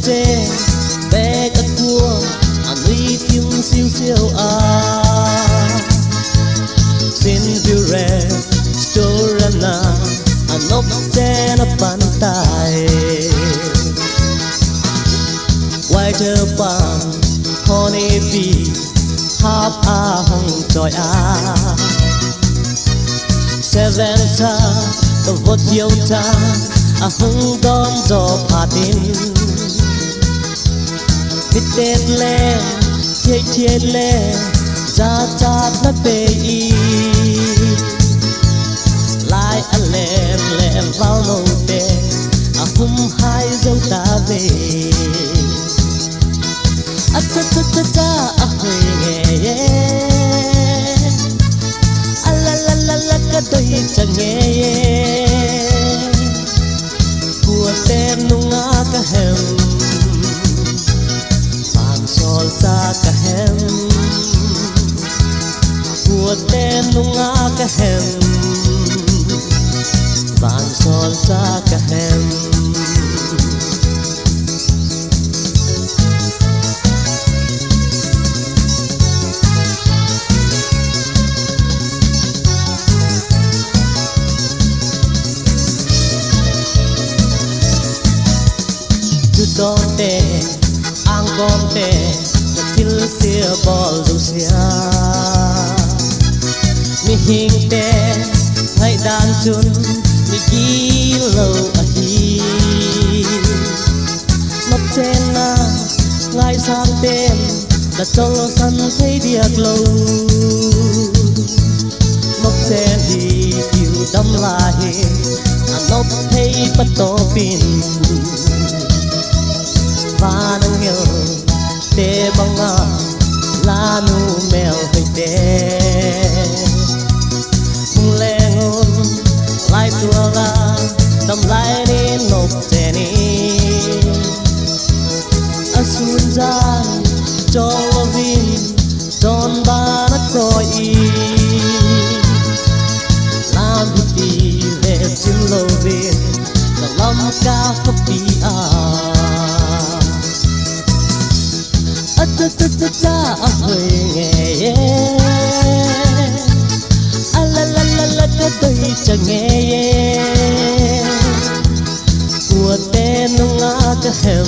tê bé cất cua nuôi tim siêu siêu xin view rè storana nóc trên bàn tay quay trở bằng honey bee hấp hong trôi seven ta vượt yêu ta hung đón gió phá tin biết tết lệ chết lệ ra chát nó bê y lại lem vào nâu tê hung hai dâu ta về cha cha cha cha hơi nghe la la la la cái đôi chẳng nghe của tên nung á cả hem vàng sol ta cả hem của tên nung á cả hem vàng sol ta cả hem đón tê ang con tê nhật til xia bò dù xia mi hình tê hay đàn chun mi ghi lâu hi nóc trên na ngay sang tên đã cho sân thấy điạc lâu nóc trên đi kiều đâm lại nóc thấy bắt to pin và nâng yêu tê băng la nu mèo hơi tê lê ngôn lại tua la đâm lại đi nộp tê ni asun ra cho vin don ba nát coi làm đi về chim lâu vin lâm ca phấp bi cha cha cha cha hơi nghe la la la la cái đôi chẳng nghe của tên nung á cái hem